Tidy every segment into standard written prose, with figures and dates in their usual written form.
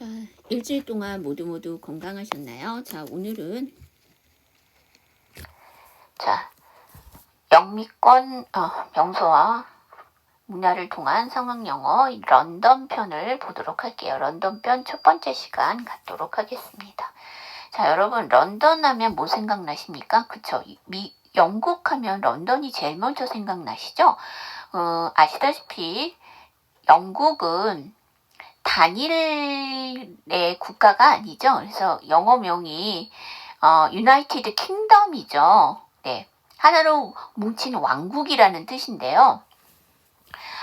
자, 일주일 동안 모두 건강하셨나요? 자, 오늘은 영미권 명소와 문화를 통한 상황영어 런던 편을 보도록 할게요. 런던 편 첫 번째 시간 갖도록 하겠습니다. 자, 여러분 런던 하면 뭐 생각나십니까? 그쵸? 영국 하면 런던이 제일 먼저 생각나시죠? 아시다시피 영국은 단일의 국가가 아니죠. 그래서 영어명이 유나이티드 킹덤이죠. 네, 하나로 뭉친 왕국이라는 뜻인데요.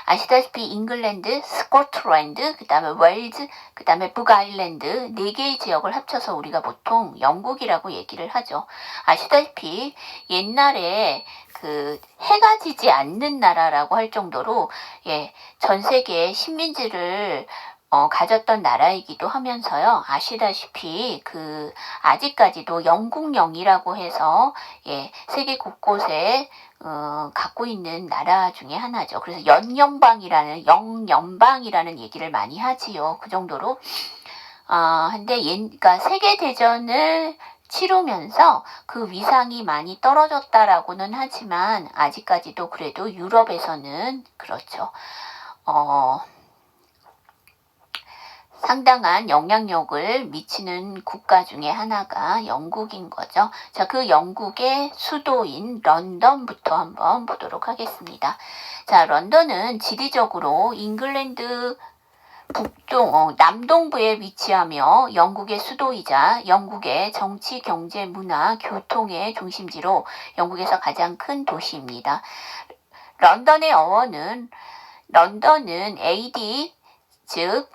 아시다시피 잉글랜드, 스코틀랜드, 그 다음에 웨일즈, 그 다음에 북아일랜드 4개의 지역을 합쳐서 우리가 보통 영국이라고 얘기를 하죠. 아시다시피 옛날에 해가 지지 않는 나라라고 할 정도로 전 세계의 식민지를 가졌던 나라이기도 하면서요. 아시다시피 아직까지도 영국령이라고 해서 세계 곳곳에 갖고 있는 나라 중에 하나죠. 그래서 영연방이라는 얘기를 많이 하지요. 그 정도로 근데 그러니까 세계 대전을 치르면서 그 위상이 많이 떨어졌다라고는 하지만 아직까지도 그래도 유럽에서는 그렇죠. 상당한 영향력을 미치는 국가 중에 하나가 영국인 거죠. 자, 그 영국의 수도인 런던부터 한번 보도록 하겠습니다. 자, 런던은 지리적으로 잉글랜드 남동부에 위치하며 영국의 수도이자 영국의 정치, 경제, 문화, 교통의 중심지로 영국에서 가장 큰 도시입니다. 런던은 AD, 즉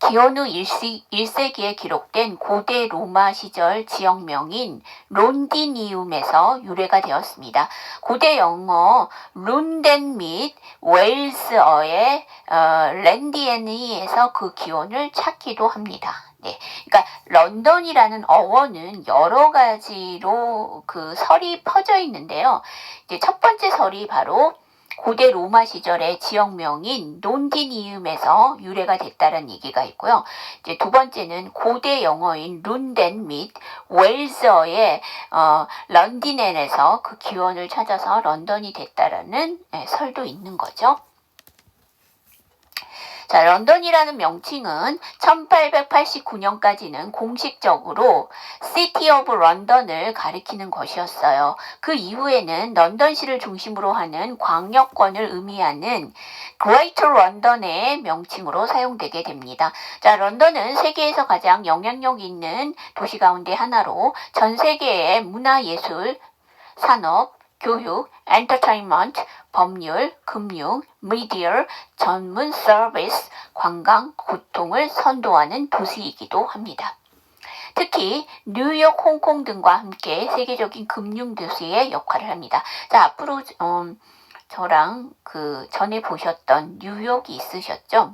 기원후 1세기에 기록된 고대 로마 시절 지역명인 론디니움에서 유래가 되었습니다. 고대 영어 룬덴 및 웨일스어의 랜디에니에서 그 기원을 찾기도 합니다. 네, 그러니까 런던이라는 어원은 여러 가지로 설이 퍼져 있는데요. 이제 첫 번째 설이 바로 고대 로마 시절의 지역명인 론디니움에서 유래가 됐다는 얘기가 있고요. 이제 두 번째는 고대 영어인 룬덴 및 웨일스어의 런디넨에서 그 기원을 찾아서 런던이 됐다라는 설도 있는 거죠. 자, 런던이라는 명칭은 1889년까지는 공식적으로 City of London을 가리키는 것이었어요. 그 이후에는 런던시를 중심으로 하는 광역권을 의미하는 Greater London의 명칭으로 사용되게 됩니다. 자, 런던은 세계에서 가장 영향력 있는 도시 가운데 하나로 전 세계의 문화예술, 산업, 교육, 엔터테인먼트, 법률, 금융, 미디어, 전문 서비스, 관광, 교통을 선도하는 도시이기도 합니다. 특히 뉴욕, 홍콩 등과 함께 세계적인 금융 도시의 역할을 합니다. 자, 앞으로 저랑 전에 보셨던 뉴욕이 있으셨죠?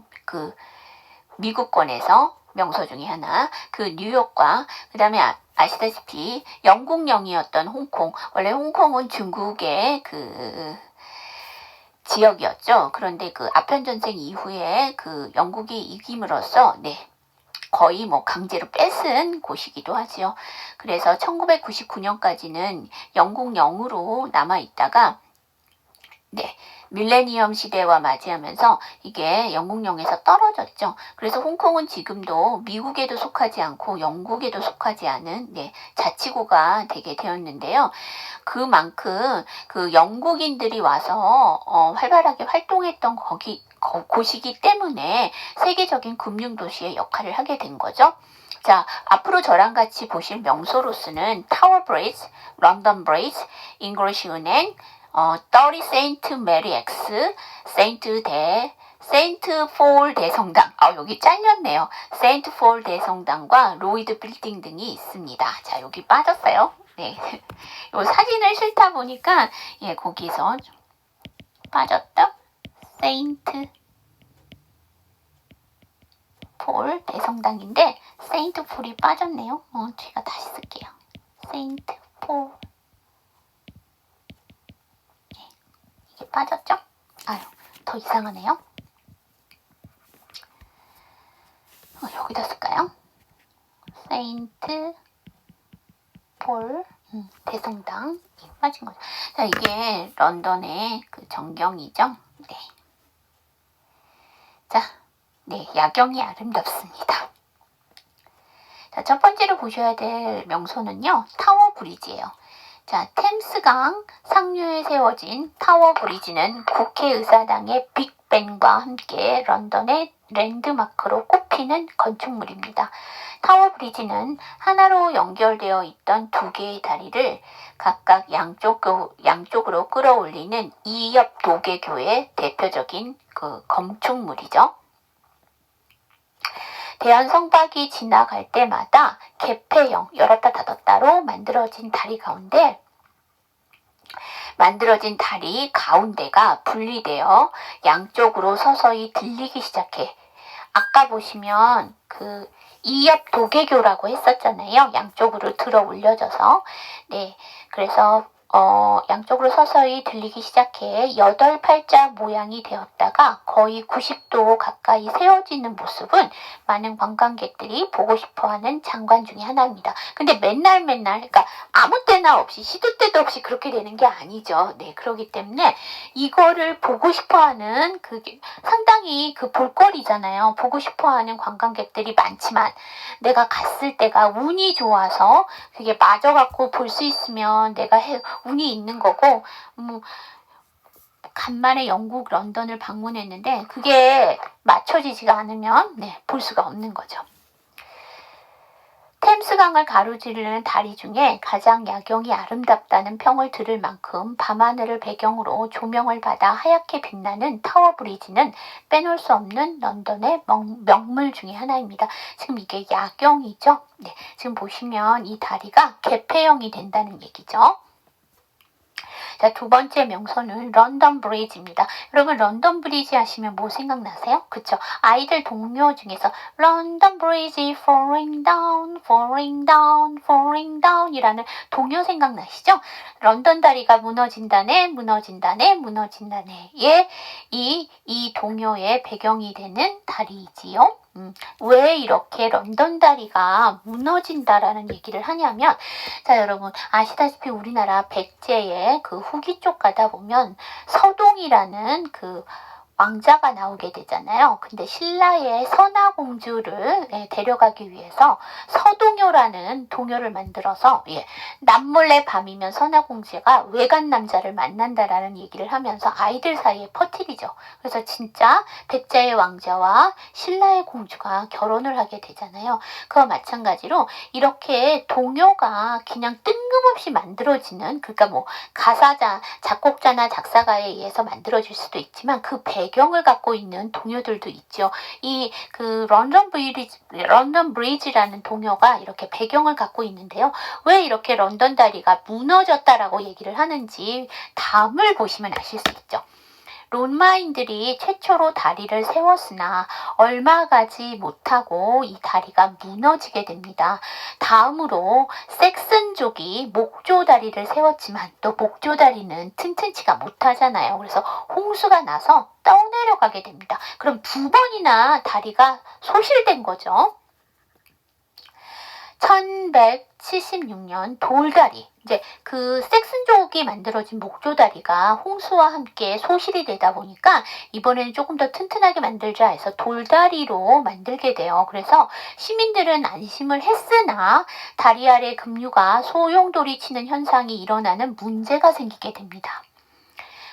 미국권에서 명소 중에 하나, 뉴욕과 그 다음에 아시다시피 영국령이었던 홍콩, 원래 홍콩은 중국의 지역이었죠. 그런데 아편전쟁 이후에 영국이 이김으로써 거의 강제로 뺏은 곳이기도 하지요. 그래서 1999년까지는 영국령으로 남아있다가 밀레니엄 시대와 맞이하면서 이게 영국령에서 떨어졌죠. 그래서 홍콩은 지금도 미국에도 속하지 않고 영국에도 속하지 않은 자치구가 되게 되었는데요. 그만큼 영국인들이 와서 활발하게 활동했던 곳이기 때문에 세계적인 금융도시의 역할을 하게 된 거죠. 자, 앞으로 저랑 같이 보실 명소로서는 타워 브리지, 런던 브리지, 잉글리시 은행, 30 세인트 메리 엑스, 세인트 폴 대성당, 여기 잘렸네요. 세인트 폴 대성당과 로이드 빌딩 등이 있습니다. 자, 여기 빠졌어요. 네. 요 사진을 실다 보니까, 거기서 빠졌다. 세인트 폴 대성당인데, 세인트 폴이 빠졌네요. 제가 다시 쓸게요. 세인트 폴. 이게 빠졌죠? 더 이상하네요. 거기다 쓸까요? 세인트 폴 대성당 빠진 거죠. 자, 이게 런던의 그 전경이죠. 네. 자, 네, 야경이 아름답습니다. 자, 첫 번째로 보셔야 될 명소는요, 타워 브리지예요. 자, 템스강 상류에 세워진 타워 브리지는 국회의사당의 빅벤과 함께 런던의 랜드마크로 꼽히는 건축물입니다. 타워 브리지는 하나로 연결되어 있던 두 개의 다리를 각각 양쪽으로 끌어올리는 이엽 도개교의 대표적인 그 건축물이죠. 대한성박이 지나갈 때마다 개폐형, 열었다 닫았다로 만들어진 다리 가운데가 분리되어 양쪽으로 서서히 들리기 시작해. 아까 보시면 그 이엽 도개교라고 했었잖아요. 양쪽으로 들어 올려져서. 네, 그래서 양쪽으로 서서히 들리기 시작해 8팔자 모양이 되었다가 거의 90도 가까이 세워지는 모습은 많은 관광객들이 보고 싶어하는 장관 중에 하나입니다. 근데 맨날 그러니까 아무 때나 없이 시도 때도 없이 그렇게 되는 게 아니죠. 네, 그렇기 때문에 이거를 보고 싶어하는 그게 상당히 그 볼거리잖아요. 보고 싶어하는 관광객들이 많지만 내가 갔을 때가 운이 좋아서 그게 맞아갖고 볼 수 있으면 내가 운이 있는 거고, 간만에 영국 런던을 방문했는데 그게 맞춰지지가 않으면 볼 수가 없는 거죠. 템스강을 가로지르는 다리 중에 가장 야경이 아름답다는 평을 들을 만큼 밤하늘을 배경으로 조명을 받아 하얗게 빛나는 타워 브리지는 빼놓을 수 없는 런던의 명물 중에 하나입니다. 지금 이게 야경이죠? 네, 지금 보시면 이 다리가 개폐형이 된다는 얘기죠. 자, 두 번째 명소는 런던 브리지입니다. 여러분 런던 브리지 하시면 뭐 생각나세요? 그쵸? 아이들 동요 중에서 런던 브리지 falling down, falling down, falling down 이라는 동요 생각나시죠? 런던 다리가 무너진다네, 무너진다네, 무너진다네. 예, 이 동요의 배경이 되는 다리이지요. 왜 이렇게 런던 다리가 무너진다라는 얘기를 하냐면, 자, 여러분 아시다시피 우리나라 백제의 그 후기 쪽 가다 보면 서동이라는 그 왕자가 나오게 되잖아요. 근데 신라의 선화공주를 데려가기 위해서 서동요라는 동요를 만들어서 남몰래 밤이면 선화공주가 외간 남자를 만난다라는 얘기를 하면서 아이들 사이에 퍼뜨리죠. 그래서 진짜 백제의 왕자와 신라의 공주가 결혼을 하게 되잖아요. 그와 마찬가지로 이렇게 동요가 그냥 뜬금없이 만들어지는, 그러니까 뭐 작곡자나 작사가에 의해서 만들어질 수도 있지만 그 배경을 갖고 있는 동요들도 있죠. 이 그 런던 브리지라는 동요가 이렇게 배경을 갖고 있는데요. 왜 이렇게 런던 다리가 무너졌다라고 얘기를 하는지 다음을 보시면 아실 수 있죠. 로마인들이 최초로 다리를 세웠으나 얼마 가지 못하고 이 다리가 무너지게 됩니다. 다음으로 섹슨족이 목조 다리를 세웠지만 또 목조 다리는 튼튼치가 못하잖아요. 그래서 홍수가 나서 떠내려가게 됩니다. 그럼 두 번이나 다리가 소실된 거죠. 1176년 돌다리, 이제 그 섹슨족이 만들어진 목조다리가 홍수와 함께 소실이 되다 보니까 이번에는 조금 더 튼튼하게 만들자 해서 돌다리로 만들게 돼요. 그래서 시민들은 안심을 했으나 다리 아래 급류가 소용돌이 치는 현상이 일어나는 문제가 생기게 됩니다.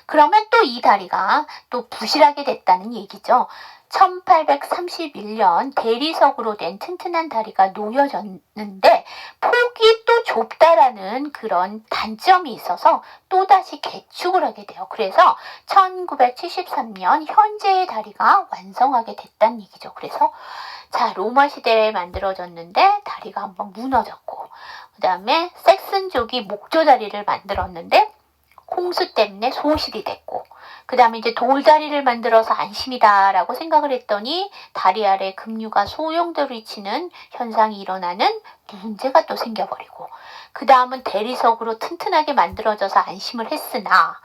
그러면 또 이 다리가 또 부실하게 됐다는 얘기죠. 1831년 대리석으로 된 튼튼한 다리가 놓여졌는데 폭이 또 좁다라는 그런 단점이 있어서 또다시 개축을 하게 돼요. 그래서 1973년 현재의 다리가 완성하게 됐다는 얘기죠. 그래서 자, 로마 시대에 만들어졌는데 다리가 한번 무너졌고, 그 다음에 섹슨족이 목조 다리를 만들었는데 홍수 때문에 소실이 됐고, 그 다음에 이제 돌다리를 만들어서 안심이다라고 생각을 했더니 다리 아래 급류가 소용돌이 치는 현상이 일어나는 문제가 또 생겨버리고, 그 다음은 대리석으로 튼튼하게 만들어져서 안심을 했으나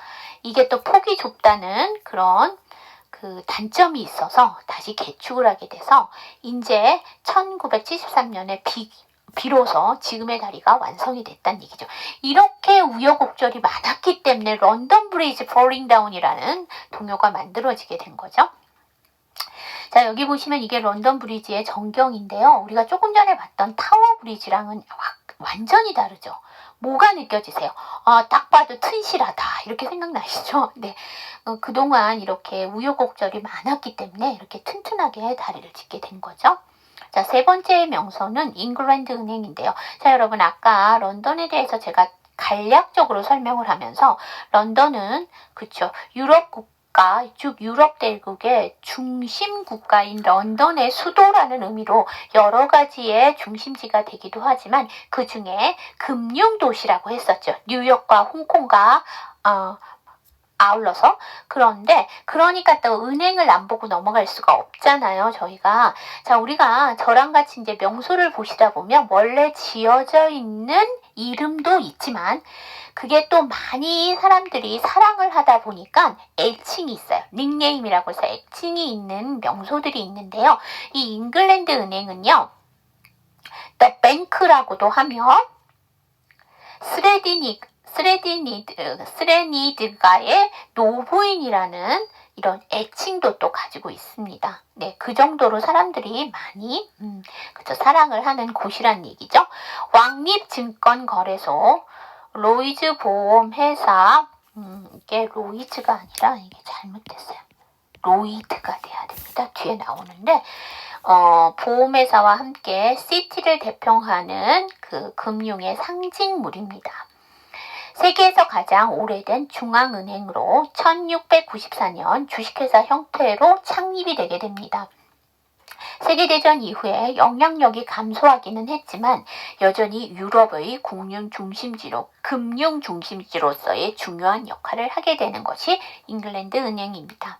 이게 또 폭이 좁다는 그런 그 단점이 있어서 다시 개축을 하게 돼서 이제 1973년에 비로소 지금의 다리가 완성이 됐다는 얘기죠. 이렇게 우여곡절이 많았기 때문에 런던 브리지 폴링 다운이라는 동요가 만들어지게 된 거죠. 자, 여기 보시면 이게 런던 브리지의 전경인데요. 우리가 조금 전에 봤던 타워 브리지랑은 완전히 다르죠. 뭐가 느껴지세요? 딱 봐도 튼실하다 이렇게 생각나시죠? 네, 그동안 이렇게 우여곡절이 많았기 때문에 이렇게 튼튼하게 다리를 짓게 된 거죠. 자, 세 번째 명소는 잉글랜드 은행인데요. 자, 여러분 아까 런던에 대해서 제가 간략적으로 설명을 하면서 런던은 그쵸, 유럽 국가, 즉 유럽 대국의 중심 국가인 런던의 수도라는 의미로 여러 가지의 중심지가 되기도 하지만 그 중에 금융 도시라고 했었죠. 뉴욕과 홍콩과 아울러서. 그런데 그러니까 또 은행을 안 보고 넘어갈 수가 없잖아요, 저희가. 자, 우리가 저랑 같이 이제 명소를 보시다 보면 원래 지어져 있는 이름도 있지만 그게 또 많이 사람들이 사랑을 하다 보니까 애칭이 있어요. 닉네임이라고 해서 애칭이 있는 명소들이 있는데요. 이 잉글랜드 은행은요, The Bank라고도 하며 스레니드가의 노부인이라는 이런 애칭도 또 가지고 있습니다. 네, 그 정도로 사람들이 많이 그쵸, 사랑을 하는 곳이란 얘기죠. 왕립증권거래소, 로이즈 보험회사, 이게 로이즈가 아니라 이게 잘못됐어요. 로이드가 돼야 됩니다. 뒤에 나오는데 보험회사와 함께 시티를 대표하는 그 금융의 상징물입니다. 세계에서 가장 오래된 중앙은행으로 1694년 주식회사 형태로 창립이 되게 됩니다. 세계대전 이후에 영향력이 감소하기는 했지만 여전히 유럽의 금융 중심지로서의 중요한 역할을 하게 되는 것이 잉글랜드 은행입니다.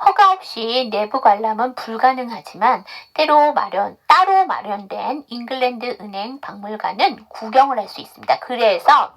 허가 없이 내부 관람은 불가능하지만 따로 마련된 잉글랜드 은행 박물관은 구경을 할 수 있습니다. 그래서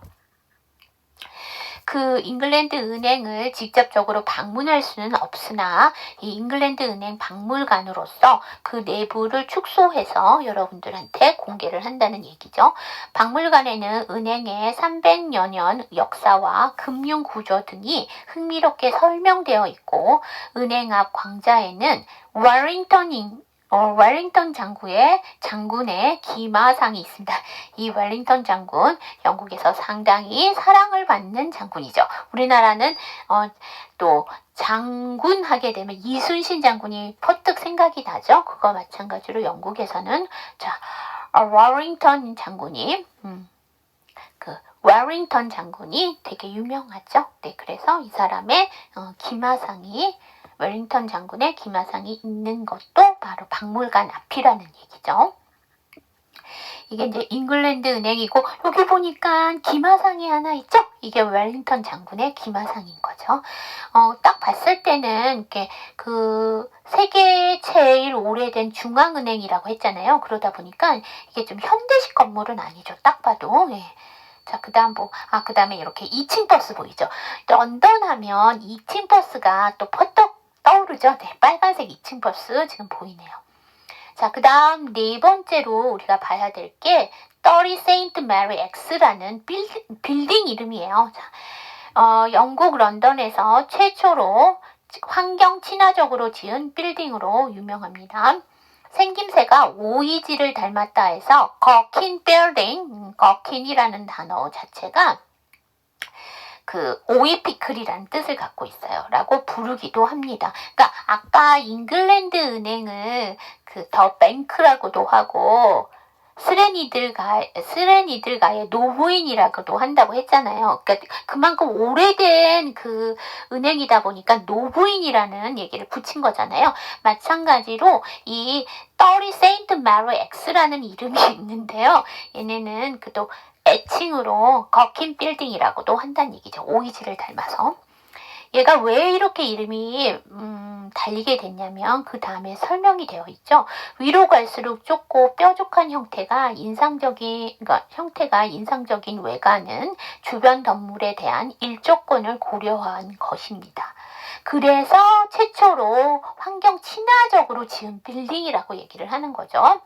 그 잉글랜드 은행을 직접적으로 방문할 수는 없으나 이 잉글랜드 은행 박물관으로서 그 내부를 축소해서 여러분들한테 공개를 한다는 얘기죠. 박물관에는 은행의 300여 년 역사와 금융 구조 등이 흥미롭게 설명되어 있고 은행 앞 광장에는 웰링턴 장군의 기마상이 있습니다. 이 웰링턴 장군, 영국에서 상당히 사랑을 받는 장군이죠. 우리나라는 또 장군 하게 되면 이순신 장군이 퍼뜩 생각이 나죠. 그거 마찬가지로 영국에서는 웰링턴 장군이 되게 유명하죠. 네, 그래서 이 사람의 웰링턴 장군의 기마상이 있는 것도 바로 박물관 앞이라는 얘기죠. 이게 이제 잉글랜드 은행이고 여기 보니까 기마상이 하나 있죠? 이게 웰링턴 장군의 기마상인 거죠. 딱 봤을 때는 이렇게 그 세계 제일 오래된 중앙은행이라고 했잖아요. 그러다 보니까 이게 좀 현대식 건물은 아니죠. 딱 봐도. 네. 자, 그 다음에 이렇게 2층 버스 보이죠? 런던 하면 2층 버스가 또 퍼뜩 떠오르죠? 네, 빨간색 2층 버스 지금 보이네요. 자, 그 다음 네 번째로 우리가 봐야 될 게 30 세인트 메리 X라는 빌딩 이름이에요. 자, 영국 런던에서 최초로 환경 친화적으로 지은 빌딩으로 유명합니다. 생김새가 오이지를 닮았다 해서 거킨 빌딩, 거킨이라는 단어 자체가 그 오이피클이라는 뜻을 갖고 있어요. 라고 부르기도 합니다. 그러니까 아까 잉글랜드 은행을 그 더 뱅크라고도 하고 스레니들가의 노부인이라고도 한다고 했잖아요. 그러니까 그만큼 오래된 그 은행이다 보니까 노부인이라는 얘기를 붙인 거잖아요. 마찬가지로 이 30 세인트 메리 X라는 이름이 있는데요. 얘네는 또 애칭으로 거킨 빌딩이라고도 한다는 얘기죠. 오이지를 닮아서. 얘가 왜 이렇게 이름이 달리게 됐냐면 그 다음에 설명이 되어 있죠. 위로 갈수록 좁고 뾰족한 형태가 인상적인 외관은 주변 건물에 대한 일조권을 고려한 것입니다. 그래서 최초로 환경 친화적으로 지은 빌딩이라고 얘기를 하는 거죠.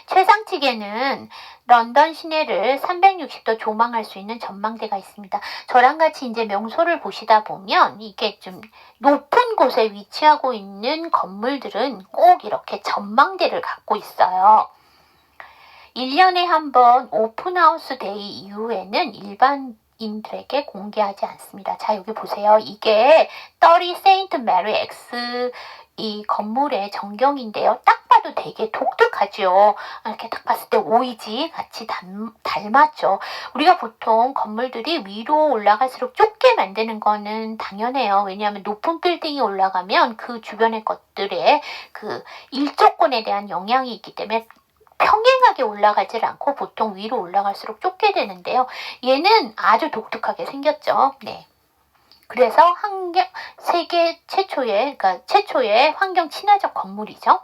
최상층에는 런던 시내를 360도 조망할 수 있는 전망대가 있습니다. 저랑 같이 이제 명소를 보시다 보면 이게 좀 높은 곳에 위치하고 있는 건물들은 꼭 이렇게 전망대를 갖고 있어요. 1년에 한 번 오픈하우스 데이 이후에는 일반인들에게 공개하지 않습니다. 자, 여기 보세요. 이게 30 세인트 메리 엑스 이 건물의 전경인데요. 딱 봐도 되게 독특하죠. 이렇게 딱 봤을 때 오이지 같이 닮았죠. 우리가 보통 건물들이 위로 올라갈수록 좁게 만드는 거는 당연해요. 왜냐하면 높은 빌딩이 올라가면 그 주변의 것들의 그 일조권에 대한 영향이 있기 때문에 평행하게 올라가질 않고 보통 위로 올라갈수록 좁게 되는데요. 얘는 아주 독특하게 생겼죠. 네. 그래서 세계 최초의, 그러니까 최초의 환경 친화적 건물이죠.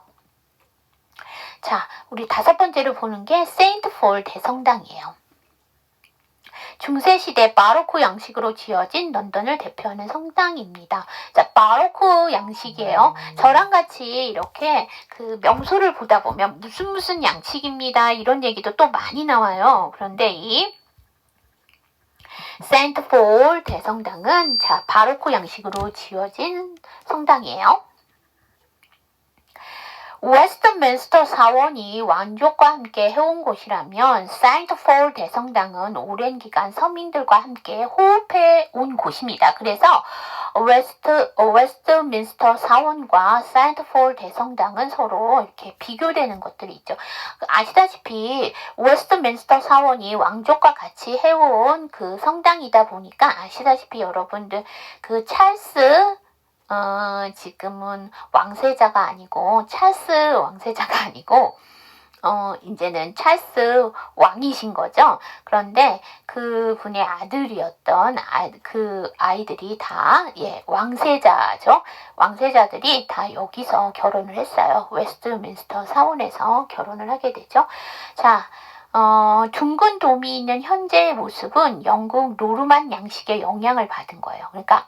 자, 우리 5번째로 보는 게 세인트 폴 대성당이에요. 중세시대 바로크 양식으로 지어진 런던을 대표하는 성당입니다. 자, 바로크 양식이에요. 저랑 같이 이렇게 그 명소를 보다 보면 무슨 양식입니다. 이런 얘기도 또 많이 나와요. 그런데 이 세인트 폴 대성당은 자, 바로크 양식으로 지어진 성당이에요. 웨스트민스터 사원이 왕족과 함께 해온 곳이라면 세인트 폴 대성당은 오랜 기간 서민들과 함께 호흡해 온 곳입니다. 그래서 웨스트민스터 사원과 세인트 폴 대성당은 서로 이렇게 비교되는 것들이 있죠. 아시다시피 웨스트민스터 사원이 왕족과 같이 해온 그 성당이다 보니까 아시다시피 여러분들 그 찰스 지금은 왕세자가 아니고 찰스 왕세자가 아니고 이제는 찰스 왕이신 거죠. 그런데 그분의 아들이었던 그 아이들이 다 왕세자죠. 왕세자들이 다 여기서 결혼을 했어요. 웨스트민스터 사원에서 결혼을 하게 되죠. 자, 둥근 돔이 있는 현재의 모습은 영국 노르만 양식의 영향을 받은 거예요. 그러니까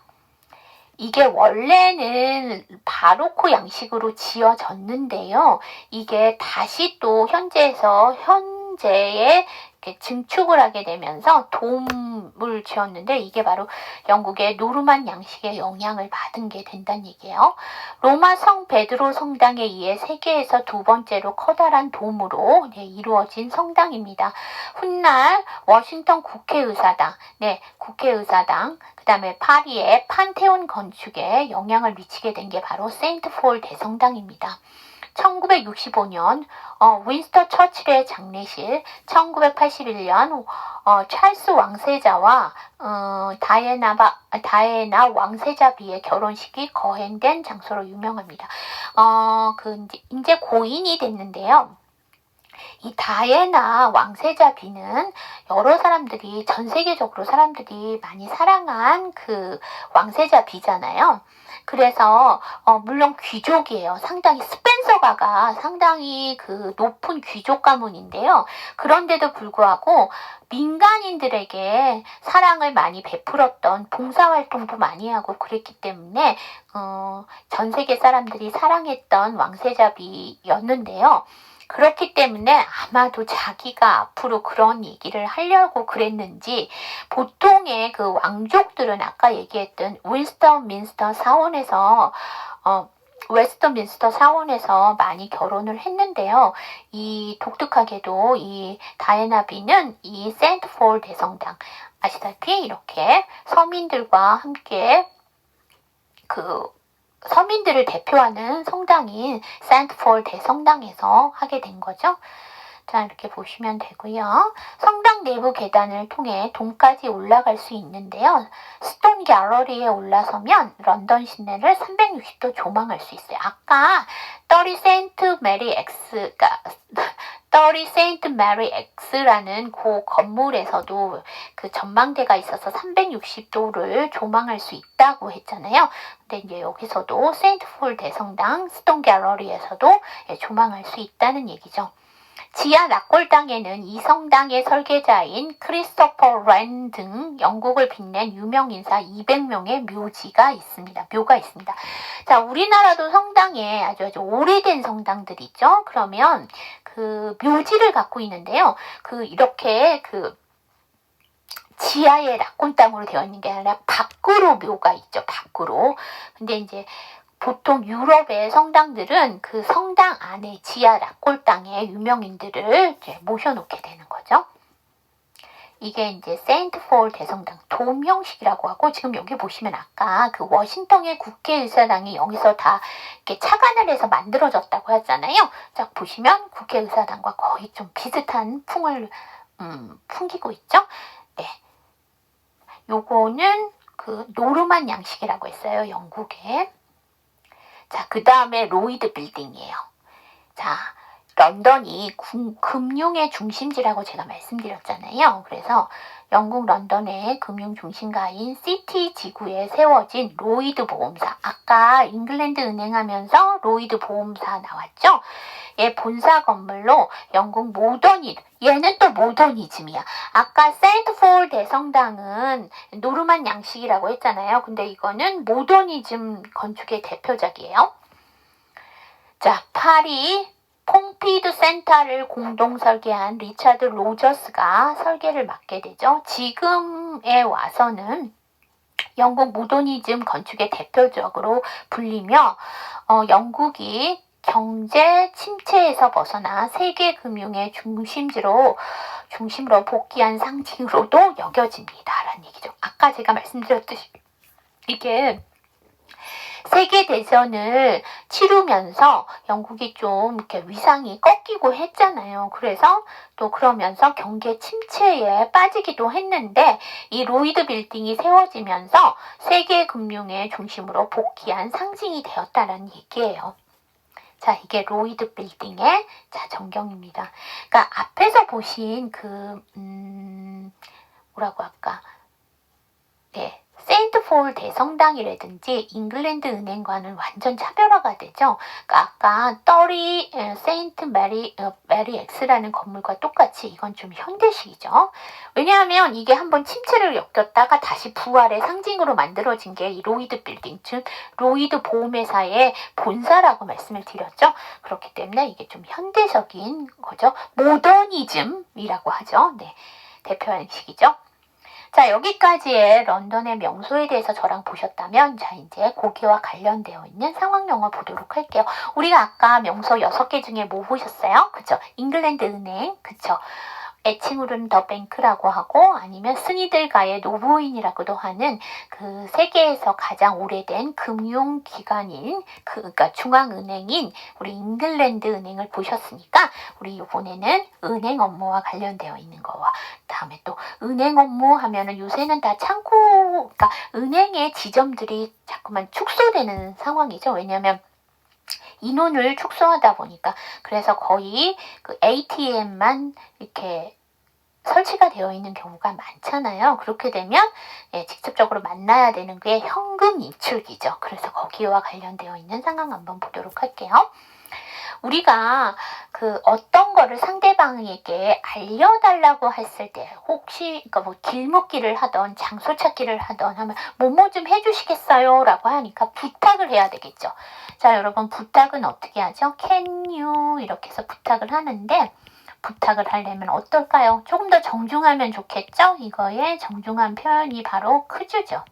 이게 원래는 바로크 양식으로 지어졌는데요. 이게 다시 또 현재에 증축을 하게 되면서 돔을 지었는데 이게 바로 영국의 노르만 양식의 영향을 받은 게 된다는 얘기예요. 로마 성 베드로 성당에 의해 세계에서 2번째로 커다란 돔으로 이루어진 성당입니다. 훗날 워싱턴 국회의사당, 국회의사당, 그 다음에 파리의 판테온 건축에 영향을 미치게 된 게 바로 세인트 폴 대성당입니다. 1965년 윈스터 처칠의 장례실, 1981년 찰스 왕세자와 다이애나 왕세자비의 결혼식이 거행된 장소로 유명합니다. 이제 고인이 됐는데요. 이 다이애나 왕세자비는 여러 사람들이 전 세계적으로 사람들이 많이 사랑한 그 왕세자비잖아요. 그래서 물론 귀족이에요. 상당히 스펜서가가 상당히 그 높은 귀족 가문인데요. 그런데도 불구하고 민간인들에게 사랑을 많이 베풀었던 봉사활동도 많이 하고 그랬기 때문에 전 세계 사람들이 사랑했던 왕세자비였는데요. 그렇기 때문에 아마도 자기가 앞으로 그런 얘기를 하려고 그랬는지 보통의 그 왕족들은 아까 얘기했던 웨스트민스터 사원에서 많이 결혼을 했는데요. 이 독특하게도 이 다이애나비는 이 세인트 폴 대성당 아시다시피 이렇게 서민들과 함께 서민들을 대표하는 성당인 세인트 폴 대성당에서 하게 된 거죠. 자, 이렇게 보시면 되고요. 성당 내부 계단을 통해 돔까지 올라갈 수 있는데요. 스톤 갤러리에 올라서면 런던 시내를 360도 조망할 수 있어요. 아까 30 세인트 메리 엑스라는 그 건물에서도 그 전망대가 있어서 360도를 조망할 수 있다고 했잖아요. 근데 이제 여기서도 세인트 폴 대성당 스톤 갤러리에서도 조망할 수 있다는 얘기죠. 지하 락골당에는 이 성당의 설계자인 크리스토퍼 렌 등 영국을 빛낸 유명 인사 200명의 묘가 있습니다. 자, 우리나라도 성당에 아주 오래된 성당들이 있죠. 그러면 그 묘지를 갖고 있는데요. 이렇게 지하에 락골당으로 되어 있는 게 아니라 밖으로 묘가 있죠. 밖으로. 근데 이제 보통 유럽의 성당들은 그 성당 안에 지하 락골당에 유명인들을 이제 모셔놓게 되는 거죠. 이게 이제 세인트 폴 대성당 돔 형식이라고 하고, 지금 여기 보시면 아까 그 워싱턴의 국회의사당이 여기서 다 이렇게 착안을 해서 만들어졌다고 하잖아요. 자, 보시면 국회의사당과 거의 좀 비슷한 풍을 풍기고 있죠. 네. 요거는 그 노르만 양식이라고 했어요. 영국에. 자, 그 다음에 로이드 빌딩이에요. 자, 런던이 금융의 중심지라고 제가 말씀드렸잖아요. 그래서 영국 런던의 금융 중심가인 시티 지구에 세워진 로이드 보험사. 아까 잉글랜드 은행 하면서 로이드 보험사 나왔죠? 얘 본사 건물로 영국 얘는 또 모더니즘이야. 아까 세인트 폴 대성당은 노르만 양식이라고 했잖아요. 근데 이거는 모더니즘 건축의 대표작이에요. 자, 파리 퐁피두 센터를 공동 설계한 리차드 로저스가 설계를 맡게 되죠. 지금에 와서는 영국 모더니즘 건축의 대표적으로 불리며 영국이 경제 침체에서 벗어나 세계 금융의 중심으로 복귀한 상징으로도 여겨집니다라는 얘기죠. 아까 제가 말씀드렸듯이 이게 세계대전을 치르면서 영국이 좀 이렇게 위상이 꺾이고 했잖아요. 그래서 또 그러면서 경제 침체에 빠지기도 했는데 이 로이드 빌딩이 세워지면서 세계 금융의 중심으로 복귀한 상징이 되었다는 얘기예요. 자, 이게 로이드 빌딩의 전경입니다. 그러니까 앞에서 보신 뭐라고 할까? 네. 세인트 폴 대성당이라든지 잉글랜드 은행과는 완전 차별화가 되죠. 그러니까 아까 세인트 메리 X라는 건물과 똑같이 이건 좀 현대식이죠. 왜냐하면 이게 한번 침체를 겪었다가 다시 부활의 상징으로 만들어진 게 이 로이드 빌딩, 즉 로이드 보험회사의 본사라고 말씀을 드렸죠. 그렇기 때문에 이게 좀 현대적인 거죠. 모더니즘이라고 하죠. 네, 대표하는 식이죠. 자, 여기까지의 런던의 명소에 대해서 저랑 보셨다면, 자, 이제 거기와 관련되어 있는 상황 영어 보도록 할게요. 우리가 아까 명소 6개 중에 뭐 보셨어요? 그쵸? 잉글랜드 은행, 그쵸? 애칭으로는 더 뱅크라고 하고, 아니면 승희들과의 노부인이라고도 하는 그 세계에서 가장 오래된 금융기관인 그러니까 중앙은행인 우리 잉글랜드 은행을 보셨으니까, 우리 이번에는 은행 업무와 관련되어 있는 거와 다음에 또 은행 업무 하면은 요새는 다 그러니까 은행의 지점들이 자꾸만 축소되는 상황이죠. 왜냐하면 인원을 축소하다 보니까. 그래서 거의 그 ATM만 이렇게 설치가 되어 있는 경우가 많잖아요. 그렇게 되면 직접적으로 만나야 되는 게 현금 인출기죠. 그래서 거기와 관련되어 있는 상황 한번 보도록 할게요. 우리가 어떤 거를 상대방에게 알려달라고 했을 때, 혹시 그러니까 뭐 길묻기를 하던 장소 찾기를 하던 하면 뭐뭐 좀 해주시겠어요? 라고 하니까 부탁을 해야 되겠죠. 자, 여러분, 부탁은 어떻게 하죠? Can you 이렇게 해서 부탁을 하는데, 부탁을 하려면 어떨까요? 조금 더 정중하면 좋겠죠? 이거의 정중한 표현이 바로 크주죠.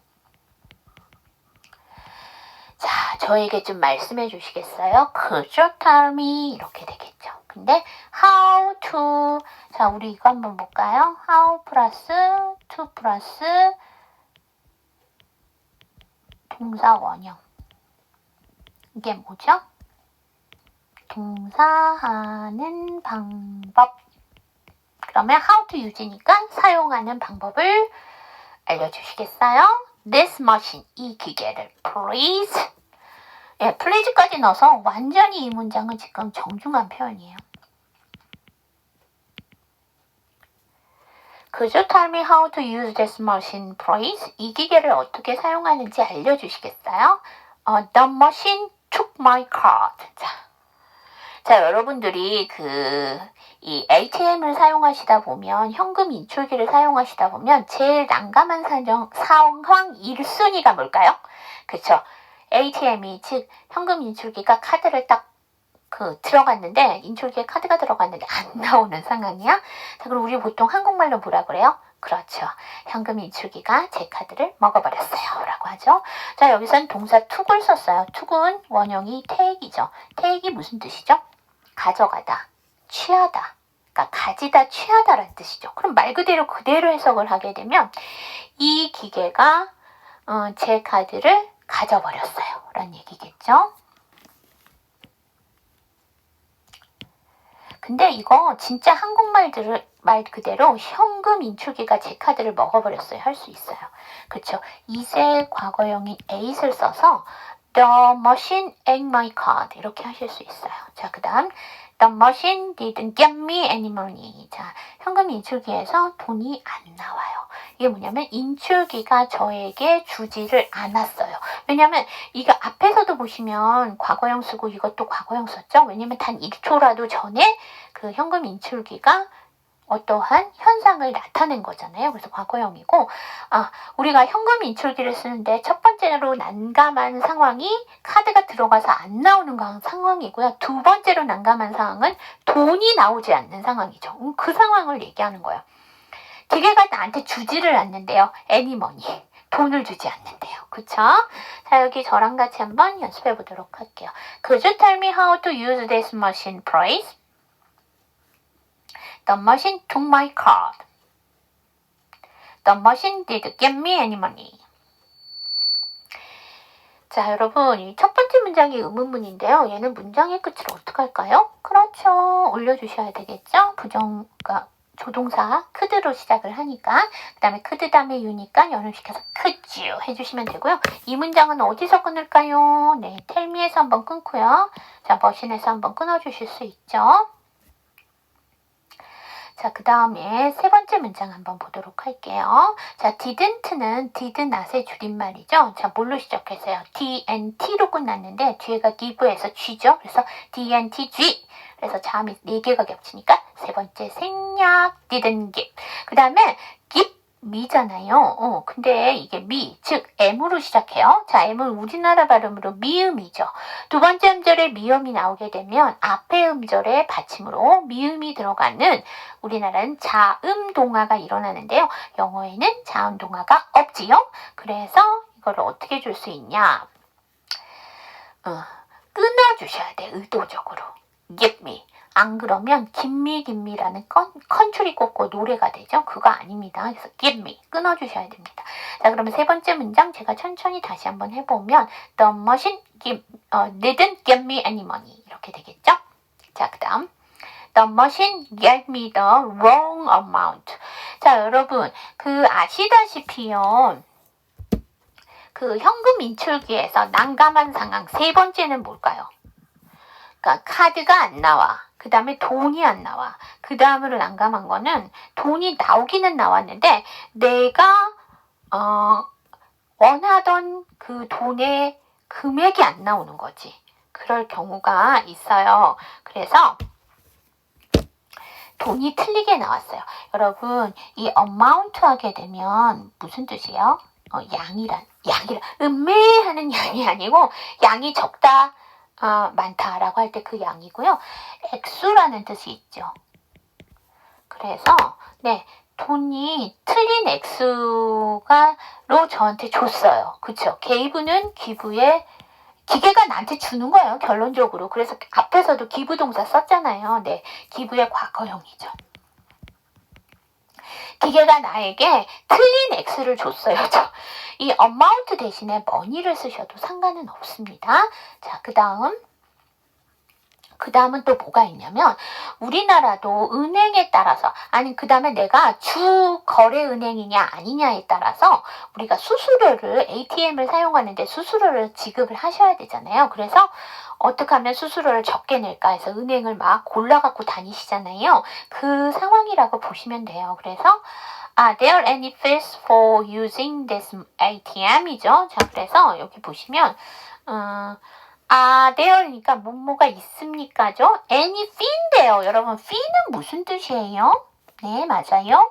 자, 저에게 좀 말씀해 주시겠어요? Could you tell me? 이렇게 되겠죠. 근데 how to, 자, 우리 이거 한번 볼까요? how 플러스 to 플러스 동사 원형. 이게 뭐죠? 동사하는 방법. 그러면 how to use니까 사용하는 방법을 알려주시겠어요? This machine, 이 기계를 please. please까지 넣어서 완전히 이 문장은 지금 정중한 표현이에요. Could you tell me how to use this machine, please? 이 기계를 어떻게 사용하는지 알려주시겠어요? The machine took my card. 자, 여러분들이 이 ATM을 사용하시다 보면, 현금 인출기를 사용하시다 보면, 제일 난감한 상황 1순위가 뭘까요? 그쵸. ATM이, 즉, 현금 인출기가 카드를 딱 들어갔는데, 인출기에 카드가 들어갔는데 안 나오는 상황이야? 자, 그럼 우리 보통 한국말로 뭐라 그래요? 그렇죠. 현금 인출기가 제 카드를 먹어버렸어요. 라고 하죠. 자, 여기서는 동사 took을 썼어요. took은 원형이 take이죠. take이 무슨 뜻이죠? 가져가다, 취하다. 그러니까 가지다, 취하다라는 뜻이죠. 그럼 말 그대로 해석을 하게 되면 이 기계가 제 카드를 가져버렸어요. 라는 얘기겠죠. 근데 이거 진짜 한국말 말 그대로 현금 인출기가 제 카드를 먹어버렸어요. 할 수 있어요. 그렇죠. 이세 과거형인 ait을 써서 The machine ate my card 이렇게 하실 수 있어요. 자, 그 다음 The machine didn't get me any money. 자, 현금 인출기에서 돈이 안 나와요. 이게 뭐냐면 인출기가 저에게 주지를 않았어요. 왜냐면 이거 앞에서도 보시면 과거형 쓰고 이것도 과거형 썼죠. 왜냐면 단 1초라도 전에 그 현금 인출기가 어떠한 현상을 나타낸 거잖아요. 그래서 과거형이고, 우리가 현금 인출기를 쓰는데 첫 번째로 난감한 상황이 카드가 들어가서 안 나오는 상황이고요. 두 번째로 난감한 상황은 돈이 나오지 않는 상황이죠. 그 상황을 얘기하는 거예요. 기계가 나한테 주지를 않는데요. any money. 돈을 주지 않는데요. 그쵸? 자, 여기 저랑 같이 한번 연습해 보도록 할게요. Could you tell me how to use this machine, please? The machine took my card. The machine didn't give me any money. 자, 여러분, 이 첫 번째 문장이 의문문인데요. 얘는 문장의 끝을 어떻게 할까요? 그렇죠. 올려주셔야 되겠죠? 조동사 could로 시작을 하니까 그 다음에 could 다음에 you니까 연음시켜서 could you 해주시면 되고요. 이 문장은 어디서 끊을까요? 네, tell me에서 한번 끊고요. 자, machine에서 한번 끊어주실 수 있죠. 자, 그 다음에 세 번째 문장 한번 보도록 할게요. 자, didn't는 did not의 줄임말이죠. 자, 뭘로 시작했어요? D&T로 끝났는데 뒤에가 give에서 G죠. 그래서 D&T-G. 그래서 자음이 4개가 겹치니까 세 번째 생략 didn't give. 그 다음에 give 미잖아요. 근데 이게 미, 즉 M으로 시작해요. 자, M은 우리나라 발음으로 미음이죠. 두 번째 음절에 미음이 나오게 되면 앞에 음절에 받침으로 미음이 들어가는 우리나라는 자음 동화가 일어나는데요. 영어에는 자음 동화가 없지요. 그래서 이거를 어떻게 줄 수 있냐? 끊어주셔야 돼. 의도적으로. Give me. 안 그러면 김미라는 컨트리 꼬꼬 노래가 되죠. 그거 아닙니다. 그래서 give me 끊어주셔야 됩니다. 자, 그러면 세 번째 문장 제가 천천히 다시 한번 해보면 The machine didn't give me any money 이렇게 되겠죠. 자, 그 다음 The machine gave me the wrong amount. 자, 여러분 아시다시피요. 현금 인출기에서 난감한 상황 세 번째는 뭘까요? 그러니까 카드가 안 나와. 그 다음에 돈이 안 나와. 그 다음으로 난감한 거는 돈이 나오기는 나왔는데 내가 원하던 그 돈의 금액이 안 나오는 거지. 그럴 경우가 있어요. 그래서 돈이 틀리게 나왔어요. 여러분, 이 amount 하게 되면 무슨 뜻이에요? 양이란 음매하는 양이 아니고 양이 적다. 많다라고 할 때 그 양이고요. 액수라는 뜻이 있죠. 그래서 네, 돈이 틀린 액수로 저한테 줬어요. 그쵸? give는 기계가 나한테 주는 거예요. 결론적으로. 그래서 앞에서도 give 동사 썼잖아요. 네, give의 과거형이죠. 기계가 나에게 틀린 X를 줬어요. 이 amount 대신에 money를 쓰셔도 상관은 없습니다. 자, 그 다음은 또 뭐가 있냐면 우리나라도 은행에 따라서 그 다음에 내가 주 거래 은행이냐 아니냐에 따라서 우리가 수수료를 ATM을 사용하는데 수수료를 지급을 하셔야 되잖아요. 그래서 어떻게 하면 수수료를 적게 낼까 해서 은행을 막 골라갖고 다니시잖아요. 그 상황이라고 보시면 돼요. 그래서 Are there any fees for using this ATM이죠. 자, 그래서 여기 보시면 there니까 뭐뭐가 있습니까죠? any fee인데요. 여러분, fee는 무슨 뜻이에요? 네, 맞아요.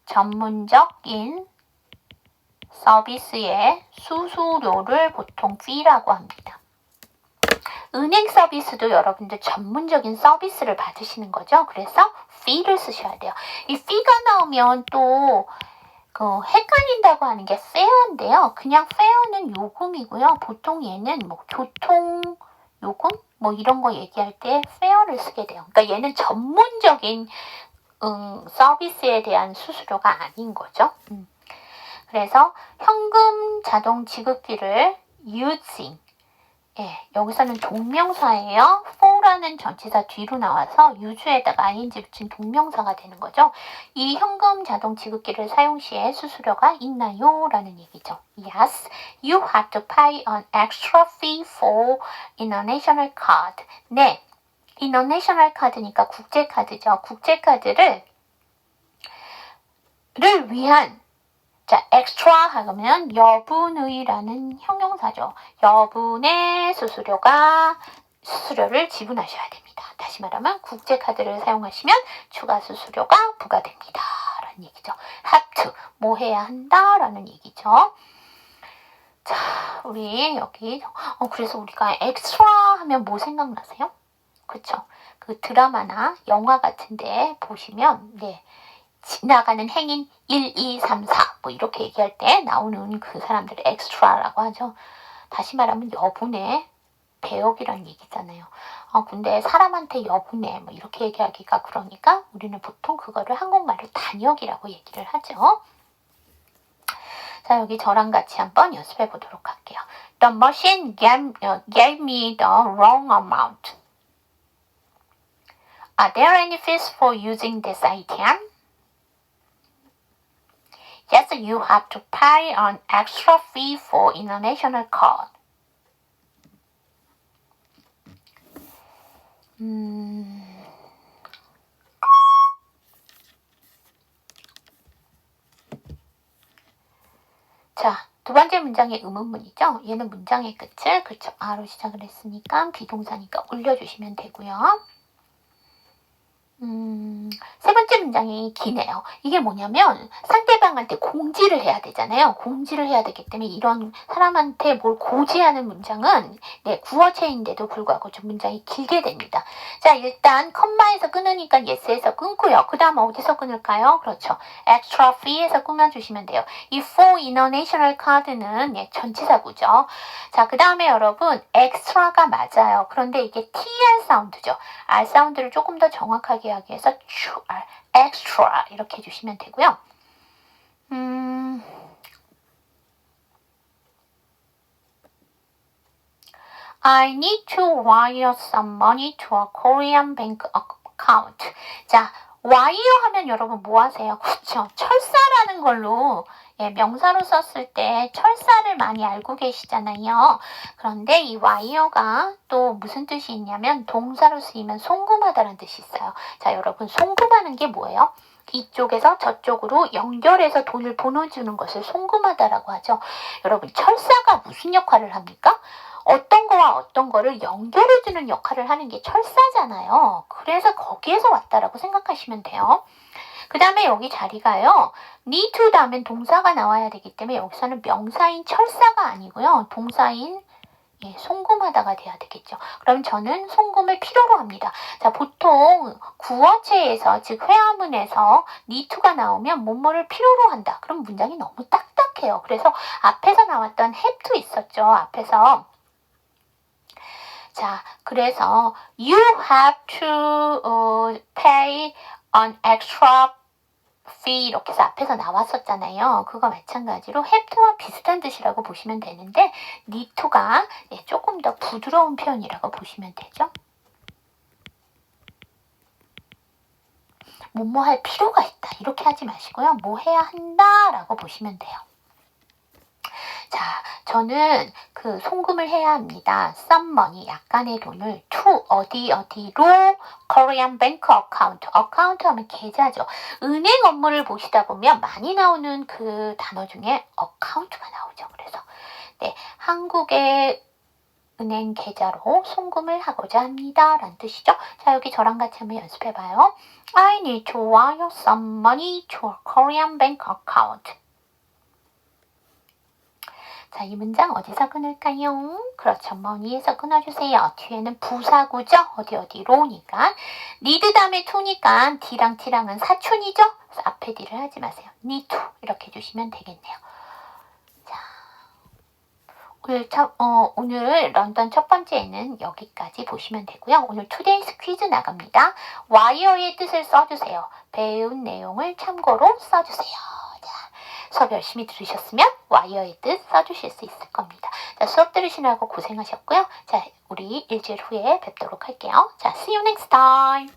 전문적인 서비스의 수수료를 보통 fee라고 합니다. 은행 서비스도 여러분들 전문적인 서비스를 받으시는 거죠. 그래서 fee를 쓰셔야 돼요. 이 fee가 나오면 또 헷갈린다고 하는 게 fare인데요. 그냥 fare는 요금이고요. 보통 얘는 뭐 교통 요금 뭐 이런 거 얘기할 때 fare를 쓰게 돼요. 그러니까 얘는 전문적인 서비스에 대한 수수료가 아닌 거죠. 그래서 현금 자동 지급기를 using 여기서는 동명사예요. for라는 전치사 뒤로 나와서 use에다가 ing 붙인 동명사가 되는 거죠. 이 현금 자동 지급기를 사용 시에 수수료가 있나요? 라는 얘기죠. Yes, you have to pay an extra fee for international card. 네, international card니까 국제카드죠. 국제카드를 위한 자, extra 하면 여분의라는 형용사죠. 여분의 수수료를 지불하셔야 됩니다. 다시 말하면 국제카드를 사용하시면 추가 수수료가 부과됩니다. 라는 얘기죠. have to, 뭐 해야 한다 라는 얘기죠. 자, 우리 여기 그래서 우리가 extra 하면 뭐 생각나세요? 그쵸? 그 드라마나 영화 같은데 보시면 지나가는 행인 1, 2, 3, 4 뭐 이렇게 얘기할 때 나오는 그 사람들을 엑스트라라고 하죠. 다시 말하면 여분의 배역이라는 얘기잖아요. 근데 사람한테 여분의 뭐 이렇게 얘기하기가 그러니까 우리는 보통 그거를 한국말로 단역이라고 얘기를 하죠. 자, 여기 저랑 같이 한번 연습해 보도록 할게요. The machine gave me the wrong amount. Are there any fees for using this item? Yes, you have to pay an extra fee for international card. 자, 두 번째 문장의 의문문이죠. 얘는 문장의 끝을 그쵸 R로 시작을 했으니까 비동사니까 올려주시면 되고요. 세 번째 문장이 기네요. 이게 뭐냐면 상대방한테 공지를 해야 되잖아요. 공지를 해야 되기 때문에 이런 사람한테 뭘 고지하는 문장은 구어체인데도 불구하고 좀 문장이 길게 됩니다. 자, 일단 컴마에서 끊으니까 yes에서 끊고요. 그 다음 어디서 끊을까요? 그렇죠. extra fee에서 끊어주시면 돼요. 이 for international card는 전치사구죠. 자, 그 다음에 여러분 extra가 맞아요. 그런데 이게 TR 사운드죠. R 사운드를 조금 더 정확하게 하기 위해서 extra 이렇게 해주시면 되고요. I need to wire some money to a Korean bank account. 자, wire 하면 여러분 뭐 하세요? 그렇죠. 철사라는 걸로 명사로 썼을 때 철사를 많이 알고 계시잖아요. 그런데 이 wire가 또 무슨 뜻이 있냐면 동사로 쓰이면 송금하다라는 뜻이 있어요. 자, 여러분 송금하는 게 뭐예요? 이쪽에서 저쪽으로 연결해서 돈을 보내주는 것을 송금하다라고 하죠. 여러분 철사가 무슨 역할을 합니까? 어떤 거와 어떤 거를 연결해주는 역할을 하는 게 철사잖아요. 그래서 거기에서 왔다라고 생각하시면 돼요. 그 다음에 여기 자리가요. need to 다음엔 동사가 나와야 되기 때문에 여기서는 명사인 철사가 아니고요. 동사인 송금하다가 돼야 되겠죠. 그럼 저는 송금을 필요로 합니다. 자, 보통 구어체에서 즉 회화문에서 need to가 나오면 뭐뭐를 필요로 한다. 그럼 문장이 너무 딱딱해요. 그래서 앞에서 나왔던 have to 있었죠. 앞에서 자, 그래서 you have to pay an extra fee 이렇게 해서 앞에서 나왔었잖아요. 그거 마찬가지로 have to와 비슷한 뜻이라고 보시면 되는데 need to가 조금 더 부드러운 표현이라고 보시면 되죠. 뭐뭐 할 필요가 있다 이렇게 하지 마시고요. 뭐 해야 한다라고 보시면 돼요. 자, 저는 그 송금을 해야 합니다. some money, 약간의 돈을 to 어디로 Korean bank account. account 하면 계좌죠. 은행 업무를 보시다 보면 많이 나오는 그 단어 중에 account가 나오죠. 그래서 한국의 은행 계좌로 송금을 하고자 합니다. 라는 뜻이죠. 자, 여기 저랑 같이 한번 연습해봐요. I need to wire some money to a Korean bank account. 자, 이 문장 어디서 끊을까요? 그렇죠. money에서 끊어주세요. 뒤에는 부사구죠. 어디로니까. need 다음에 to니까 d랑 t랑은 사촌이죠. 그래서 앞에 d를 하지 마세요. need to 이렇게 해주시면 되겠네요. 자, 오늘 런던 첫 번째는 여기까지 보시면 되고요. 오늘 today's 퀴즈 나갑니다. wire의 뜻을 써주세요. 배운 내용을 참고로 써주세요. 수업 열심히 들으셨으면 wire의 뜻 써주실 수 있을 겁니다. 자, 수업 들으시느라고 고생하셨고요. 자, 우리 일주일 후에 뵙도록 할게요. 자, see you next time.